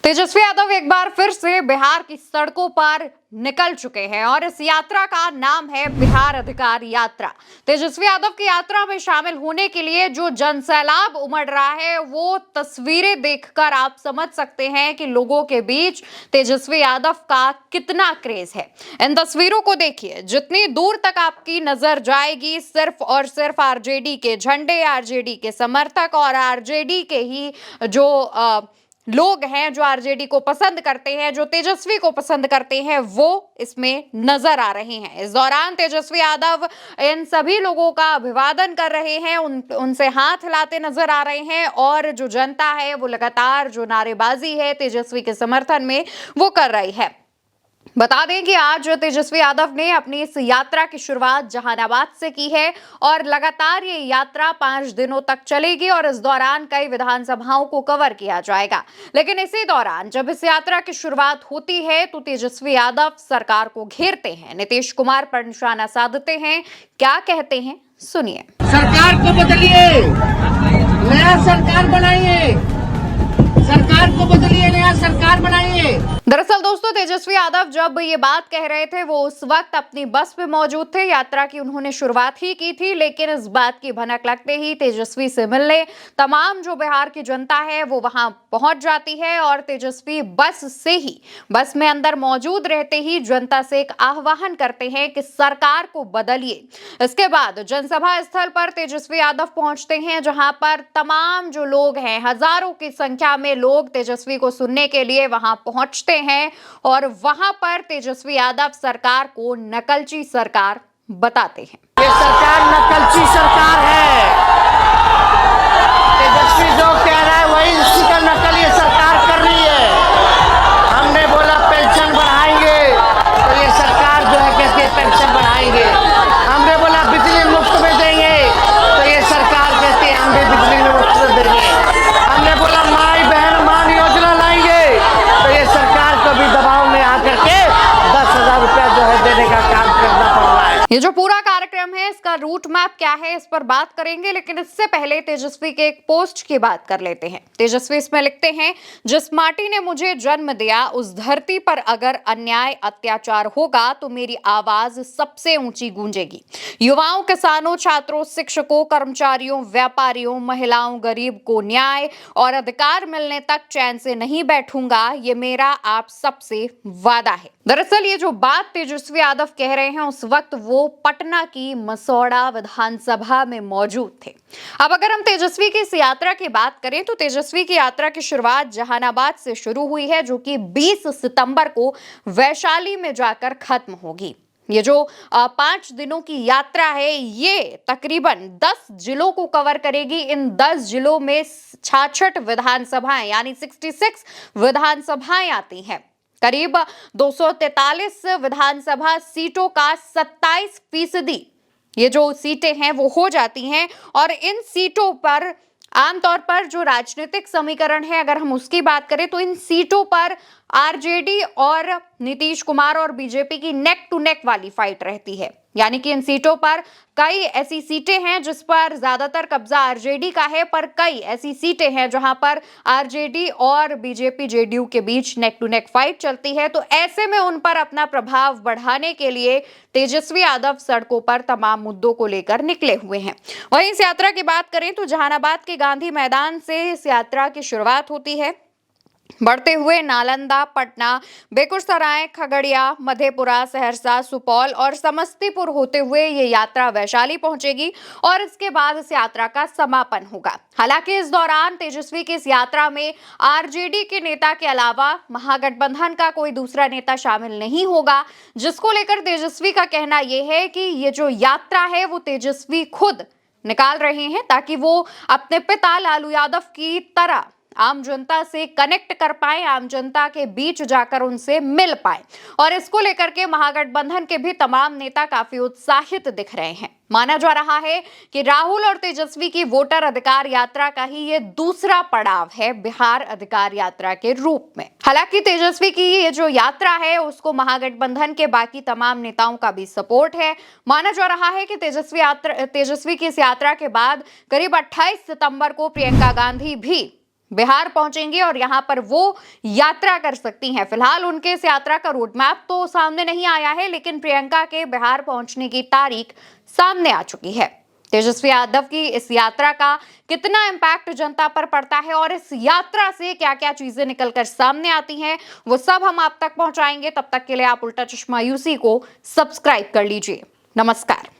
तेजस्वी यादव एक बार फिर से बिहार की सड़कों पर निकल चुके हैं और इस यात्रा का नाम है बिहार अधिकार यात्रा। तेजस्वी यादव की यात्रा में शामिल होने के लिए जो जनसैलाब उमड़ रहा है वो तस्वीरें देखकर आप समझ सकते हैं कि लोगों के बीच तेजस्वी यादव का कितना क्रेज है। इन तस्वीरों को देखिए, जितनी दूर तक आपकी नजर जाएगी सिर्फ और सिर्फ आरजेडी के झंडे, आरजेडी के समर्थक और आरजेडी के ही जो लोग हैं, जो आरजेडी को पसंद करते हैं, जो तेजस्वी को पसंद करते हैं, वो इसमें नजर आ रहे हैं। इस दौरान तेजस्वी यादव इन सभी लोगों का अभिवादन कर रहे हैं, उनसे हाथ हिलाते नजर आ रहे हैं और जो जनता है वो लगातार जो नारेबाजी है तेजस्वी के समर्थन में वो कर रही है। बता दें कि आज तेजस्वी यादव ने अपनी इस यात्रा की शुरुआत जहानाबाद से की है और लगातार ये यात्रा 5 दिनों तक चलेगी और इस दौरान कई विधानसभाओं को कवर किया जाएगा। लेकिन इसी दौरान जब इस यात्रा की शुरुआत होती है तो तेजस्वी यादव सरकार को घेरते हैं, नीतीश कुमार पर निशाना साधते हैं। क्या कहते हैं, सुनिए। सरकार को बदलिए, नया सरकार बनाइए, सरकार को बदलिए, नया सरकार बनाइए। दरअसल दोस्तों, तेजस्वी यादव जब ये बात कह रहे थे वो उस वक्त अपनी बस पे मौजूद थे। यात्रा की उन्होंने शुरुआत ही की थी, लेकिन इस बात की भनक लगते ही तेजस्वी से मिलने तमाम जो बिहार की जनता है वो वहां पहुंच जाती है और तेजस्वी बस में अंदर मौजूद रहते ही जनता से एक आह्वान करते हैं कि सरकार को बदलिए। इसके बाद जनसभा स्थल पर तेजस्वी यादव पहुंचते हैं, जहां पर तमाम जो लोग हैं, हजारों की संख्या में लोग तेजस्वी को सुनने के लिए वहां पहुंचते हैं और वहां पर तेजस्वी यादव सरकार को नकलची सरकार बताते हैं। ये सरकार नकलची सरकार है। तेजस्वी जो कह रहा है वही इसी का नकल ये सरकार कर रही है। हमने बोला पेंशन बढ़ाएंगे तो ये सरकार जो है कहती है पेंशन बढ़ाएंगे। हमने बोला बिजली मुफ्त में देंगे तो ये सरकार कहती है हम भी बिजली मुफ्त में देंगे। हमने बोला माई बहन मान योजना लाएंगे तो ये सरकार को भी दबाव में आकर के 10,000 रुपया जो है देने का काम करना पड़ रहा है। ये जो पूरा कार्यक्रम है इसका रूट मैप क्या है इस पर बात करेंगे, लेकिन इससे पहले तेजस्वी के एक पोस्ट की बात कर लेते हैं। तेजस्वी इसमें लिखते हैं, जिस माटी ने मुझे जन्म दिया उस धरती पर अगर अन्याय अत्याचार होगा तो मेरी आवाज सबसे ऊंची गूंजेगी। युवाओं, किसानों, छात्रों, शिक्षकों, कर्मचारियों, व्यापारियों, महिलाओं, गरीब को न्याय और अधिकार मिलने तक चैन से नहीं बैठूंगा, ये मेरा आप सबसे वादा है। दरअसल ये जो बात तेजस्वी यादव कह रहे हैं उस वक्त वो पटना की मसौड़ा विधानसभा में मौजूद थे। अब अगर हम तेजस्वी की इस यात्रा की बात करें तो तेजस्वी की यात्रा की शुरुआत जहानाबाद से शुरू हुई है, जो कि 20 सितंबर को वैशाली में जाकर खत्म होगी। ये जो 5 दिनों की यात्रा है ये तकरीबन 10 जिलों को कवर करेगी। इन 10 जिलों में 66 विधानसभाएं यानी 66 विधानसभाएं आती हैं। करीब 243 विधानसभा सीटों का 27% ये जो सीटें हैं वो हो जाती हैं और इन सीटों पर आमतौर पर जो राजनीतिक समीकरण है अगर हम उसकी बात करें तो इन सीटों पर आरजेडी और नीतीश कुमार और बीजेपी की नेक टू नेक वाली फाइट रहती है। यानी कि इन सीटों पर कई ऐसी सीटें हैं जिस पर ज्यादातर कब्जा आरजेडी का है, पर कई ऐसी सीटें हैं जहां पर आरजेडी और बीजेपी जेडीयू के बीच नेक टू नेक फाइट चलती है। तो ऐसे में उन पर अपना प्रभाव बढ़ाने के लिए तेजस्वी यादव सड़कों पर तमाम मुद्दों को लेकर निकले हुए हैं। वहीं इस यात्रा की बात करें तो जहानाबाद के गांधी मैदान से इस यात्रा की शुरुआत होती है, बढ़ते हुए नालंदा, पटना, बेगूसराय, खगड़िया, मधेपुरा, सहरसा, सुपौल और समस्तीपुर होते हुए ये यात्रा वैशाली पहुंचेगी और इसके बाद इस यात्रा का समापन होगा। हालांकि इस दौरान तेजस्वी की इस यात्रा में आरजेडी के नेता के अलावा महागठबंधन का कोई दूसरा नेता शामिल नहीं होगा, जिसको लेकर तेजस्वी का कहना यह है कि ये जो यात्रा है वो तेजस्वी खुद निकाल रहे हैं ताकि वो अपने पिता लालू यादव की तरह आम जनता से कनेक्ट कर पाए, आम जनता के बीच जाकर उनसे मिल पाए। और इसको लेकर के महागठबंधन के भी तमाम नेता काफी उत्साहित दिख रहे हैं। माना जा रहा है कि राहुल और तेजस्वी की वोटर अधिकार यात्रा का ही ये दूसरा पड़ाव है बिहार अधिकार यात्रा के रूप में। हालांकि तेजस्वी की ये जो यात्रा है उसको महागठबंधन के बाकी तमाम नेताओं का भी सपोर्ट है। माना जा रहा है कि तेजस्वी की इस यात्रा के बाद करीब 28 सितंबर को प्रियंका गांधी भी बिहार पहुंचेंगी और यहां पर वो यात्रा कर सकती हैं। फिलहाल उनके इस यात्रा का रोड मैप तो सामने नहीं आया है, लेकिन प्रियंका के बिहार पहुंचने की तारीख सामने आ चुकी है। तेजस्वी यादव की इस यात्रा का कितना इम्पैक्ट जनता पर पड़ता है और इस यात्रा से क्या-क्या चीजें निकलकर सामने आती हैं, वो सब हम आप तक पहुंचाएंगे। तब तक के लिए आप उल्टा चश्मा यूसी को सब्सक्राइब कर लीजिए। नमस्कार।